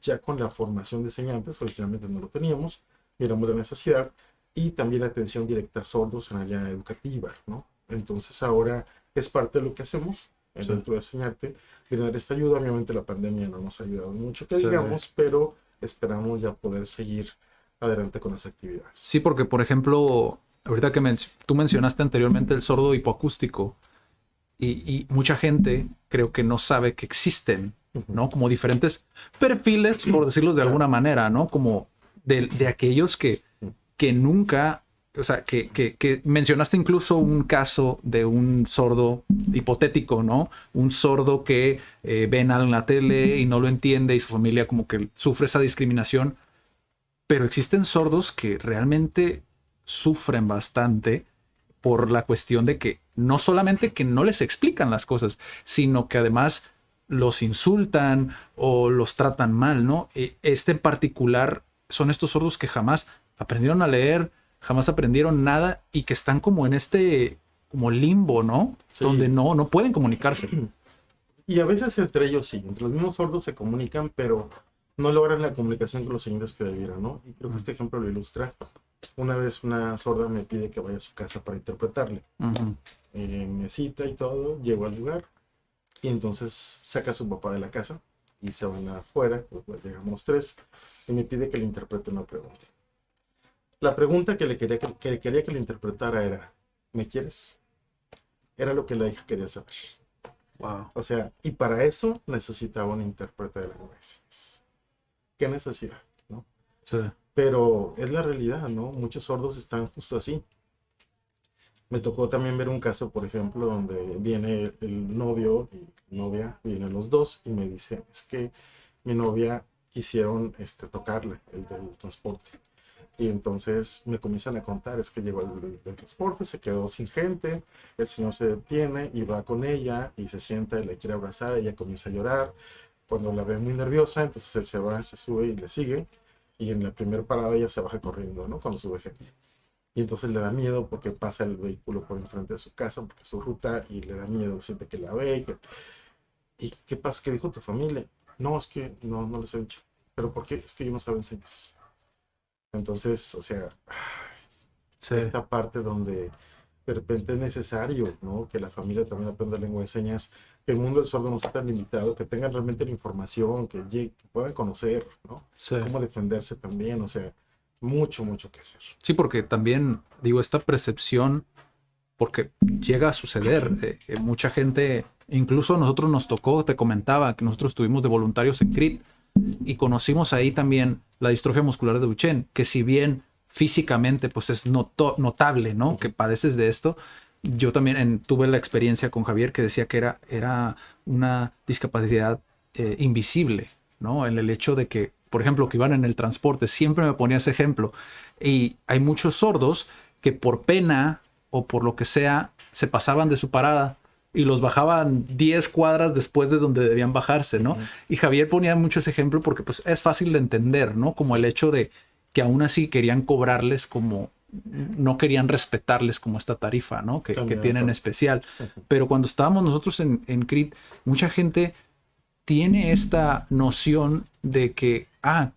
ya con la formación de enseñantes, originalmente no lo teníamos, miramos la necesidad y también atención directa a sordos en área educativa, ¿no? Entonces ahora es parte de lo que hacemos dentro de Enseñarte, brindar esta ayuda. Obviamente la pandemia no nos ha ayudado mucho, que digamos, pero esperamos ya poder seguir adelante con las actividades. Sí, porque por ejemplo, ahorita que tú mencionaste anteriormente el sordo hipoacústico y mucha gente creo que no sabe que existen, ¿no? Como diferentes perfiles, por decirlo de alguna manera, ¿no? Como de aquellos que nunca, o sea, que mencionaste incluso un caso de un sordo hipotético, ¿no? Un sordo que ven en la tele y no lo entiende y su familia como que sufre esa discriminación. Pero existen sordos que realmente sufren bastante por la cuestión de que no solamente que no les explican las cosas, sino que además los insultan o los tratan mal, ¿no? Este en particular son estos sordos que jamás aprendieron a leer, jamás aprendieron nada y que están como en este como limbo, ¿no? Sí. Donde no pueden comunicarse. Y a veces entre ellos sí, entre los mismos sordos se comunican, pero no logran la comunicación con los siguientes que debieran, ¿no? Y creo que este ejemplo lo ilustra. Una vez una sorda me pide que vaya a su casa para interpretarle. Me cita y todo, llego al lugar y entonces saca a su papá de la casa y se van afuera, pues llegamos tres, y me pide que le interprete una pregunta. La pregunta que quería que le interpretara era, ¿me quieres? Era lo que la hija quería saber. Wow. O sea, y para eso necesitaba un intérprete de lengua de señas. ¿Qué necesidad? ¿No? Sí. Pero es la realidad, ¿no? Muchos sordos están justo así. Me tocó también ver un caso, por ejemplo, donde viene el novio y novia, vienen los dos y me dice, es que mi novia quisieron tocarle el del transporte. Y entonces me comienzan a contar, es que llegó el transporte, se quedó sin gente, el señor se detiene y va con ella y se sienta y le quiere abrazar, ella comienza a llorar. Cuando la ve muy nerviosa, entonces él se va, se sube y le sigue. Y en la primera parada ella se baja corriendo, ¿no? Cuando sube gente. Y entonces le da miedo porque pasa el vehículo por enfrente de su casa, porque es su ruta, y le da miedo, siente que la ve. ¿Y qué pasa? ¿Qué dijo tu familia? No, es que no les he dicho. ¿Pero por qué? Es que yo no saben señas. Entonces, o sea, sí. Esta parte donde de repente es necesario, ¿no? Que la familia también aprenda lengua de señas, que el mundo del sordo no sea tan limitado, que tengan realmente la información, que puedan conocer, ¿no? Sí. Cómo defenderse también, o sea, mucho que hacer. Sí, porque también, digo, esta percepción, porque llega a suceder, mucha gente, incluso a nosotros nos tocó, te comentaba, que nosotros estuvimos de voluntarios en CRIT y conocimos ahí también la distrofia muscular de Duchenne, que si bien físicamente pues es notable, ¿no? Que padeces de esto. Yo también tuve la experiencia con Javier que decía que era una discapacidad invisible, ¿no? En el hecho de que, por ejemplo, que iban en el transporte, siempre me ponía ese ejemplo. Y hay muchos sordos que por pena o por lo que sea se pasaban de su parada y los bajaban 10 cuadras después de donde debían bajarse, ¿no? Y Javier ponía mucho ese ejemplo porque pues es fácil de entender, ¿no? Como el hecho de que aún así querían cobrarles como, no querían respetarles como esta tarifa, ¿no? Que tienen especial. Pero cuando estábamos nosotros en CRIT, mucha gente tiene esta noción de que,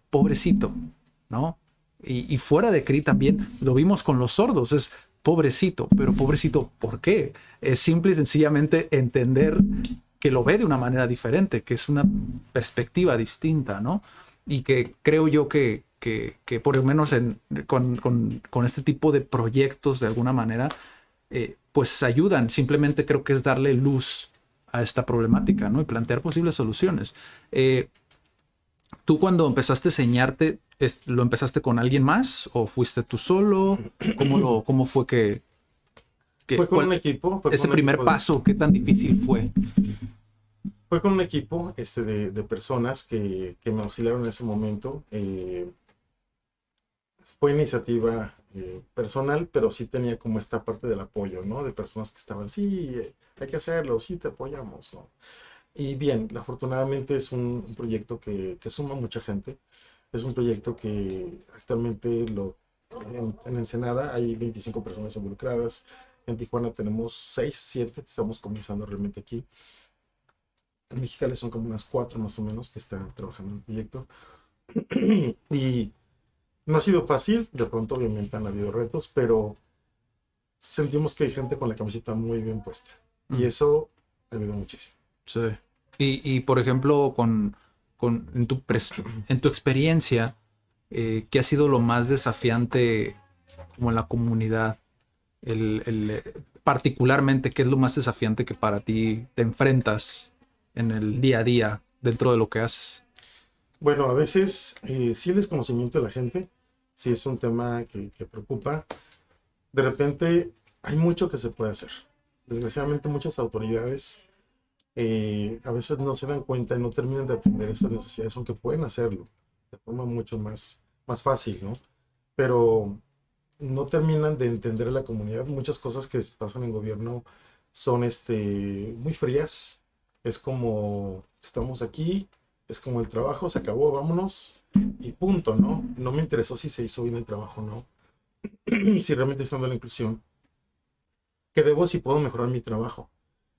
pobrecito, ¿no? Y fuera de CRIT también lo vimos con los sordos, es pobrecito, pero pobrecito, ¿por qué? Es simple y sencillamente entender que lo ve de una manera diferente, que es una perspectiva distinta, ¿no? Y que creo yo que por lo menos con este tipo de proyectos de alguna manera, pues ayudan. Simplemente creo que es darle luz a esta problemática, ¿no? Y plantear posibles soluciones. ¿Tú cuando empezaste a enseñarte, lo empezaste con alguien más o fuiste tú solo? ¿Cómo fue que fue con un equipo? Ese primer paso, ¿qué tan difícil fue? Fue con un equipo de personas que me auxiliaron en ese momento. Fue iniciativa personal, pero sí tenía como esta parte del apoyo, ¿no? De personas que estaban, sí, hay que hacerlo, sí, te apoyamos, ¿no? Y bien, afortunadamente es un proyecto que suma mucha gente. Es un proyecto que actualmente lo En Ensenada hay 25 personas involucradas. En Tijuana tenemos 6, 7. Estamos comenzando realmente aquí. En Mexicali son como unas 4 más o menos que están trabajando en el proyecto. Y no ha sido fácil. De pronto, obviamente, han habido retos, pero sentimos que hay gente con la camiseta muy bien puesta. Y eso ayuda muchísimo. Sí. Y por ejemplo, en tu experiencia, ¿qué ha sido lo más desafiante como en la comunidad? Particularmente, ¿qué es lo más desafiante que para ti te enfrentas en el día a día dentro de lo que haces? Bueno, a veces sí el desconocimiento de la gente, sí es un tema que preocupa. De repente hay mucho que se puede hacer. Desgraciadamente muchas autoridades a veces no se dan cuenta y no terminan de atender estas necesidades, aunque pueden hacerlo de forma mucho más fácil, ¿no? Pero no terminan de entender a la comunidad. Muchas cosas que pasan en gobierno son muy frías. Es como, estamos aquí, es como el trabajo, se acabó, vámonos, y punto, ¿no? No me interesó si se hizo bien el trabajo, ¿no? Si realmente estoy dando la inclusión, que debo si puedo mejorar mi trabajo.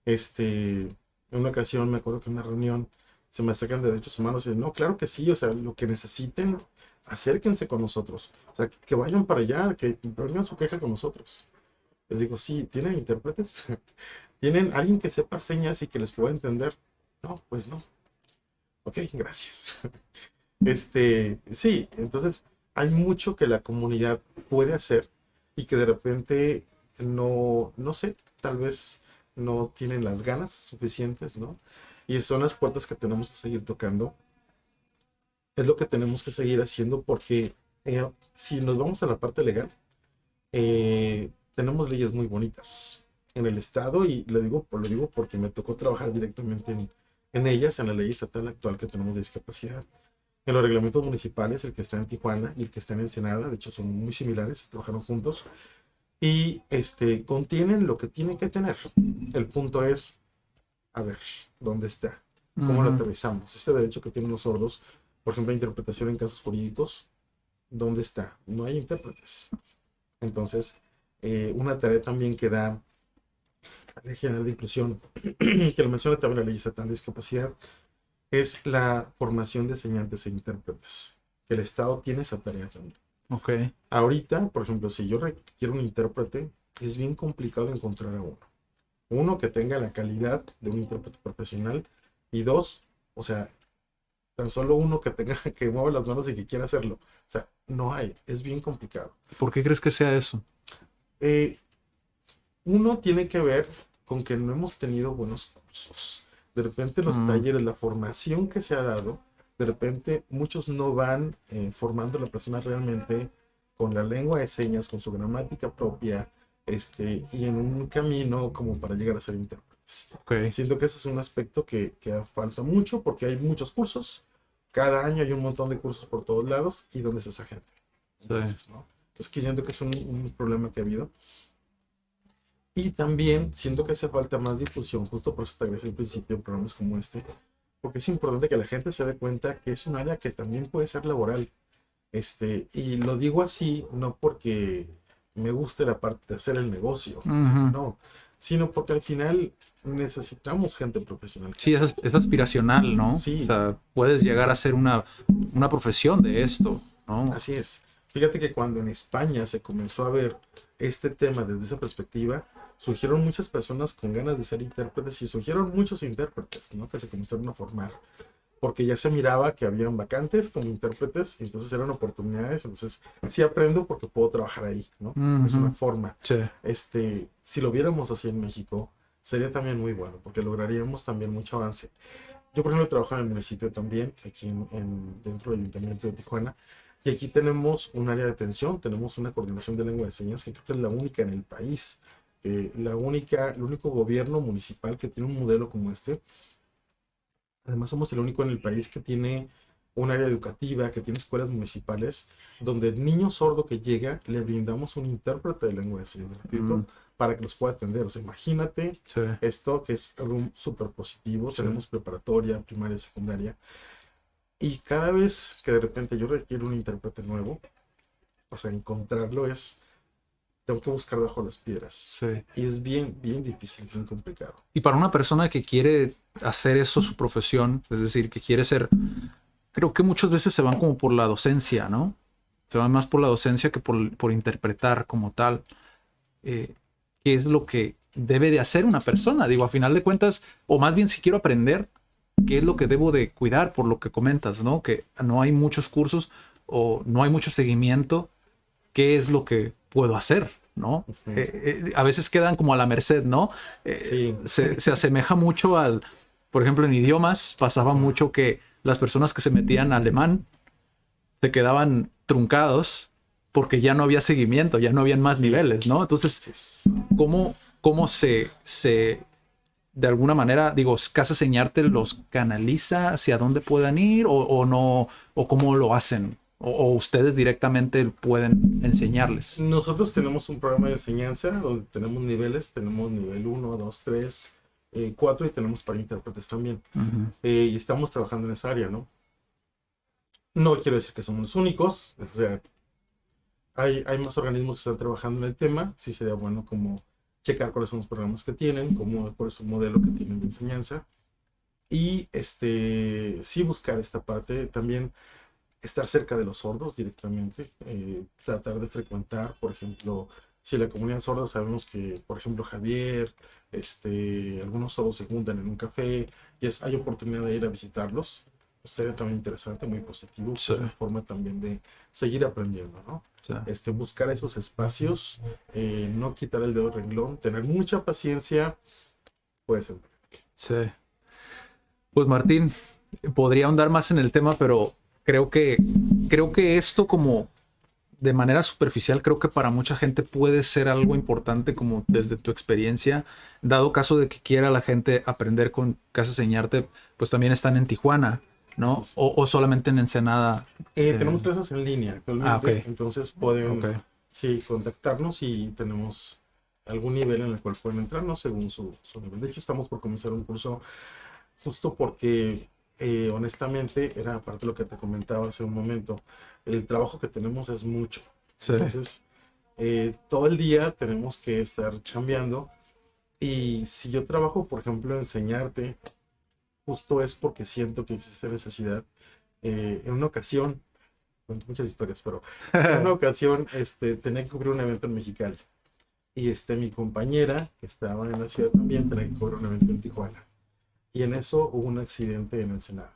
En una ocasión me acuerdo que en una reunión se me acercan de derechos humanos y dicen, no, claro que sí, o sea, lo que necesiten, acérquense con nosotros. O sea, que vayan para allá, que vengan su queja con nosotros. Les digo, sí, ¿tienen intérpretes? ¿Tienen alguien que sepa señas y que les pueda entender? No, pues no. Ok, gracias. Sí, entonces hay mucho que la comunidad puede hacer y que de repente no sé, tal vez no tienen las ganas suficientes, ¿no? Y son las puertas que tenemos que seguir tocando. Es lo que tenemos que seguir haciendo porque si nos vamos a la parte legal, tenemos leyes muy bonitas en el estado y lo digo porque me tocó trabajar directamente en ellas, en la ley estatal actual que tenemos de discapacidad. En los reglamentos municipales, el que está en Tijuana y el que está en Ensenada, de hecho son muy similares, trabajaron juntos y contienen lo que tienen que tener. El punto es, a ver, ¿dónde está? ¿Cómo lo Ujú. aterrizamos? Este derecho que tienen los sordos, por ejemplo, interpretación en casos jurídicos, ¿dónde está? No hay intérpretes. Entonces, una tarea también que da la Ley General de Inclusión, que lo menciona también la Ley Estatal de Discapacidad, es la formación de enseñantes e intérpretes. El Estado tiene esa tarea también. Ok. Ahorita, por ejemplo, si yo requiero un intérprete, es bien complicado encontrar a uno. Uno, que tenga la calidad de un intérprete profesional. Y dos, o sea, tan solo uno que tenga que mueva las manos y que quiera hacerlo. O sea, no hay. Es bien complicado. ¿Por qué crees que sea eso? Eh, Uno tiene que ver con que no hemos tenido buenos cursos. De repente los Mm, talleres, la formación que se ha dado, de repente muchos no van formando a la persona realmente con la lengua de señas, con su gramática propia, y en un camino como para llegar a ser intérpretes. ok. Siento que ese es un aspecto que falta mucho porque hay muchos cursos. Cada año hay un montón de cursos por todos lados y ¿dónde es esa gente? Sí. Entonces, ¿no? Es que siento que es un problema que ha habido. Y también siento que hace falta más difusión, justo por eso te agradezco al principio de programas como este, porque es importante que la gente se dé cuenta que es un área que también puede ser laboral. Y lo digo así, no porque me guste la parte de hacer el negocio, o sea, Ujú. no, sino porque al final necesitamos gente profesional que Sí, esté. es aspiracional, ¿no? O Sí, sea, puedes llegar a ser una profesión de esto, ¿no? así es. Fíjate que cuando en España se comenzó a ver este tema desde esa perspectiva, surgieron muchas personas con ganas de ser intérpretes y surgieron muchos intérpretes, ¿no? Que se comenzaron a formar, porque ya se miraba que habían vacantes como intérpretes, y entonces eran oportunidades, entonces sí aprendo porque puedo trabajar ahí, ¿no? Es una Ujú. forma. Sí. Si lo viéramos así en México, sería también muy bueno, porque lograríamos también mucho avance. Yo, por ejemplo, trabajo en el municipio también, aquí dentro del Ayuntamiento de Tijuana, y aquí tenemos un área de atención, tenemos una coordinación de lengua de señas que creo que es la única en el país, el único gobierno municipal que tiene un modelo como este. Además, somos el único en el país que tiene un área educativa, que tiene escuelas municipales, donde el niño sordo que llega le brindamos un intérprete de lengua de señas Mm, gratuito para que los pueda atender. O sea, imagínate sí. esto que es algo súper positivo. Sí. Tenemos preparatoria, primaria, secundaria. Y cada vez que de repente yo requiero un intérprete nuevo, O sea, encontrarlo tengo que buscar debajo de las piedras. Sí. Y es bien, bien difícil, bien complicado. Y para una persona que quiere hacer eso su profesión, es decir, que quiere ser, creo que muchas veces se van como por la docencia, ¿no? Se van más por la docencia que por interpretar como tal. ¿Qué es lo que debe de hacer una persona? Digo, a final de cuentas, o más bien si quiero aprender, ¿qué es lo que debo de cuidar por lo que comentas, ¿no? Que no hay muchos cursos o no hay mucho seguimiento. ¿Qué es lo que puedo hacer? ¿No? A veces quedan como a la merced, ¿no? Sí. Se asemeja mucho al, por ejemplo, en idiomas pasaba mucho que las personas que se metían a alemán se quedaban truncados porque ya no había seguimiento, ya no habían más niveles, ¿no? Entonces, ¿cómo de alguna manera, digo, Casa Señarte los canaliza hacia dónde puedan ir o no, o cómo lo hacen? O ustedes directamente pueden enseñarles. Nosotros tenemos un programa de enseñanza donde tenemos niveles, tenemos nivel 1, 2, 3, 4 y tenemos para intérpretes también. Y estamos trabajando en esa área, ¿no? No quiero decir que somos los únicos, o sea, hay más organismos que están trabajando en el tema, sí sería bueno como checar cuáles son los programas que tienen, cuál es su modelo que tienen de enseñanza y sí buscar esta parte también. Estar cerca de los sordos directamente, tratar de frecuentar, por ejemplo, si la comunidad sorda sabemos que, por ejemplo, Javier, algunos sordos se juntan en un café y hay oportunidad de ir a visitarlos, sería también interesante, muy positivo, Sí. es una forma también de seguir aprendiendo, ¿no? Sí. Buscar esos espacios, no quitar el dedo del renglón, tener mucha paciencia, puede ser. Sí. Pues Martín, podría ahondar más en el tema, pero creo que esto como de manera superficial, creo que para mucha gente puede ser algo importante como desde tu experiencia, dado caso de que quiera la gente aprender con Casa Señarte, pues también están en Tijuana, ¿no? Sí. O solamente en Ensenada. Tenemos clases en línea actualmente, Okay. entonces pueden Okay. contactarnos y tenemos algún nivel en el cual pueden entrarnos según su nivel. De hecho, estamos por comenzar un curso justo porque honestamente era parte de lo que te comentaba hace un momento. El trabajo que tenemos es mucho. Sí. Entonces, todo el día tenemos que estar chambeando. Y si yo trabajo, por ejemplo, enseñarte, justo es porque siento que existe necesidad. En una ocasión, cuento muchas historias, pero en una ocasión tenía que cubrir un evento en Mexicali. Y mi compañera, que estaba en la ciudad también, tenía que cubrir un evento en Tijuana. Y en eso hubo un accidente en Ensenada.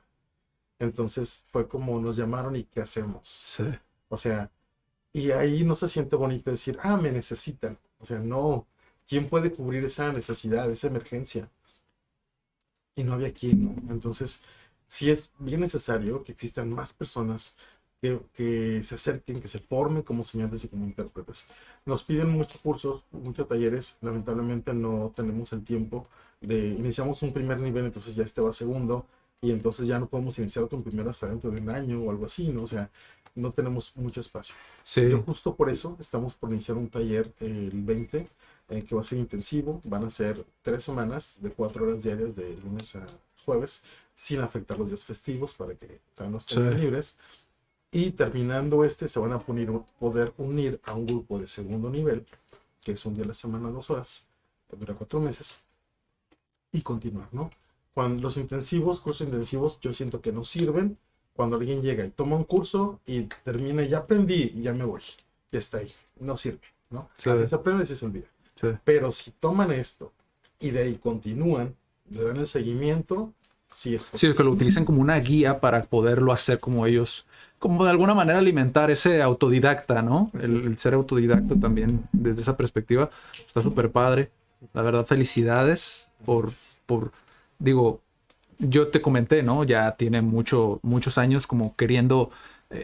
Entonces fue como nos llamaron y ¿qué hacemos? Sí. O sea, y ahí no se siente bonito decir, me necesitan. O sea, no, ¿quién puede cubrir esa necesidad, esa emergencia? Y no había quien, ¿no? Entonces, sí es bien necesario que existan más personas que se acerquen, que se formen como señantes y como intérpretes. Nos piden muchos cursos, muchos talleres, lamentablemente no tenemos el tiempo iniciamos un primer nivel, entonces ya va segundo, y entonces ya no podemos iniciar otro primero hasta dentro de un año o algo así, ¿no? O sea, no tenemos mucho espacio. Sí. Yo justo por eso estamos por iniciar un taller el 20, que va a ser intensivo, van a ser 3 semanas de 4 horas diarias de lunes a jueves, sin afectar los días festivos para que no estén libres. Y terminando se van a poder unir a un grupo de segundo nivel, que es un día a la semana, 2 horas, que dura 4 meses, y continuar, ¿no? Cuando los cursos intensivos, yo siento que no sirven cuando alguien llega y toma un curso y termina, ya aprendí y ya me voy, ya está ahí, no sirve, ¿no? Sí. Así se aprende y se olvida. Sí. Pero si toman esto y de ahí continúan, le dan el seguimiento, sí es posible. Sí, que lo utilicen como una guía para poderlo hacer como ellos, como de alguna manera alimentar ese autodidacta, ¿no? El ser autodidacta también desde esa perspectiva está súper padre. La verdad, felicidades digo, yo te comenté, ¿no? Ya tiene muchos años como queriendo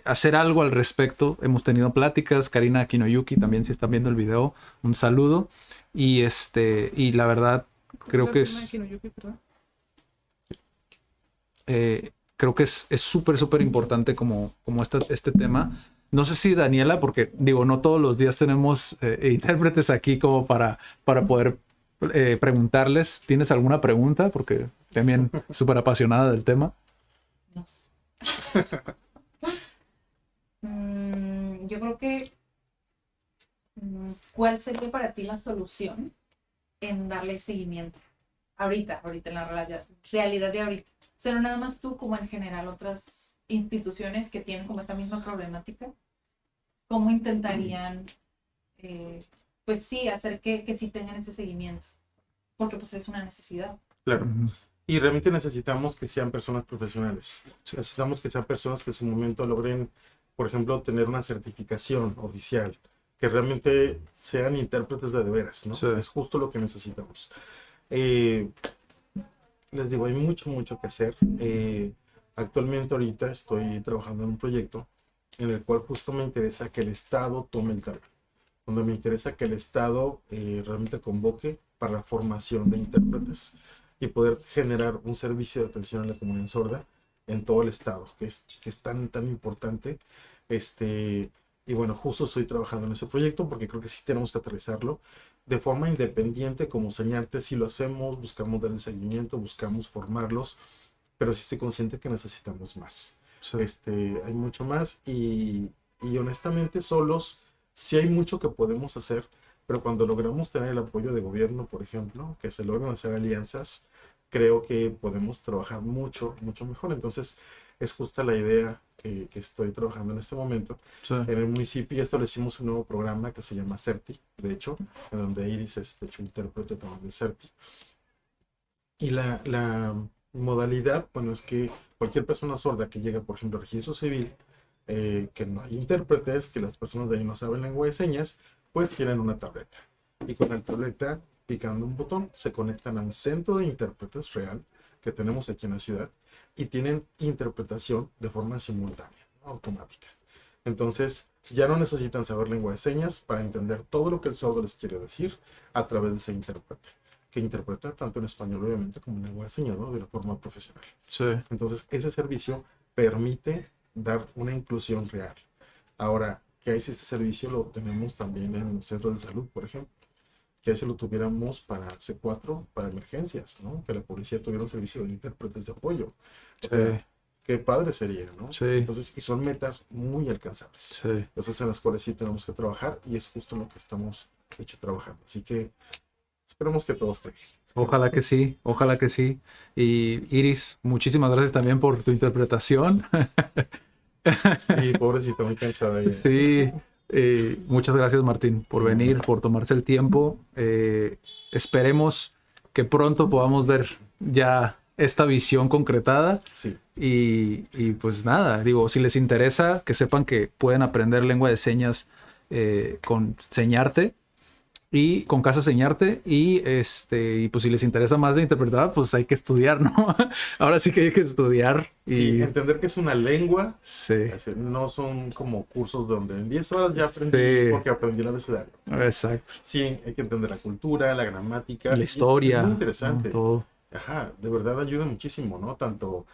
hacer algo al respecto. Hemos tenido pláticas, Karina Kinoyuki también, si están viendo el video, un saludo. Y y la verdad, creo que es... creo que es súper importante como este tema. No sé si Daniela, porque digo, no todos los días tenemos intérpretes aquí como para poder preguntarles. ¿Tienes alguna pregunta? Porque también súper apasionada del tema. No sé. Yo creo que ¿cuál sería para ti la solución en darle seguimiento? Ahorita, en la realidad de ahorita. O sea, no nada más tú, como en general otras instituciones que tienen como esta misma problemática, ¿cómo intentarían, pues sí, hacer que sí tengan ese seguimiento? Porque pues es una necesidad. Claro. Y realmente necesitamos que sean personas profesionales. Necesitamos que sean personas que en su momento logren, por ejemplo, tener una certificación oficial, que realmente sean intérpretes de veras, ¿no? Sí. Es justo lo que necesitamos. Les digo, hay mucho que hacer. Actualmente ahorita estoy trabajando en un proyecto en el cual justo me interesa que el Estado tome el cargo, donde me interesa que el Estado realmente convoque para la formación de intérpretes y poder generar un servicio de atención a la comunidad sorda en todo el Estado, que es tan importante. Y bueno, justo estoy trabajando en ese proyecto porque creo que sí tenemos que aterrizarlo de forma independiente. Como Señarte, sí lo hacemos, buscamos darle seguimiento, buscamos formarlos, pero sí estoy consciente que necesitamos más. Sí. Hay mucho más y honestamente solos sí hay mucho que podemos hacer, pero cuando logramos tener el apoyo de gobierno, por ejemplo, que se logran hacer alianzas, creo que podemos trabajar mucho mejor. Entonces es justa la idea que estoy trabajando en este momento. Sí. En el municipio ya establecimos un nuevo programa que se llama CERTI, de hecho, en donde Iris es de hecho intérprete también de CERTI. Y la modalidad, bueno, es que cualquier persona sorda que llega, por ejemplo, al registro civil, que no hay intérpretes, que las personas de ahí no saben lengua de señas, pues tienen una tableta. Y con la tableta, picando un botón, se conectan a un centro de intérpretes real que tenemos aquí en la ciudad y tienen interpretación de forma simultánea, ¿no? Automática. Entonces, ya no necesitan saber lengua de señas para entender todo lo que el sordo les quiere decir a través de ese intérprete, que interpreta tanto en español, obviamente, como en lengua de señas, ¿no? De una forma profesional. Sí. Entonces, ese servicio permite dar una inclusión real. Ahora, que ese servicio lo tenemos también en centros de salud, por ejemplo, que ese lo tuviéramos para C4, para emergencias, ¿no? Que la policía tuviera un servicio de intérpretes de apoyo. O sea, qué padre sería, ¿no? Sí. Entonces, y son metas muy alcanzables. Sí. Entonces, en las cuales sí tenemos que trabajar y es justo lo que estamos, de hecho, trabajando. Así que esperemos que todo esté bien. Ojalá que sí, ojalá que sí. Y Iris, muchísimas gracias también por tu interpretación. Sí, pobrecita, muy cansada ella. Sí, muchas gracias Martín por venir, por tomarse el tiempo. Esperemos que pronto podamos ver ya esta visión concretada. Sí. Y pues nada, digo, si les interesa, que sepan que pueden aprender lengua de señas con Señarte y con Casa Señarte y pues si les interesa más de interpretar, pues hay que estudiar, ¿no? Ahora sí que hay que estudiar y Sí, entender que es una lengua. sí, No son como cursos donde en 10 horas ya aprendí Sí. porque aprendí el abecedario. exacto. Sí, hay que entender la cultura, la gramática. La historia, Es muy interesante. ¿no? Todo. Ajá, de verdad ayuda muchísimo, ¿no? Tanto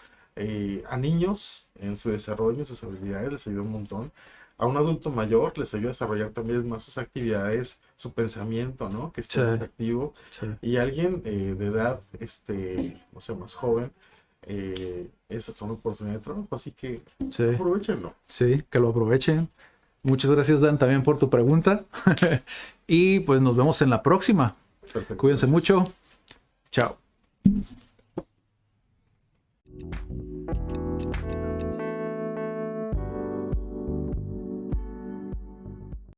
a niños en su desarrollo, sus habilidades, les ayuda un montón. A un adulto mayor les ayuda a desarrollar también más sus actividades, su pensamiento, ¿no? Que esté Sí. más activo. Sí. Y alguien de edad, o sea, más joven, es hasta una oportunidad de trabajo, así que Sí. aprovechenlo. Sí, que lo aprovechen. Muchas gracias, Dan, también por tu pregunta. Y pues nos vemos en la próxima. Perfecto. Cuídense Gracias. mucho. Chao.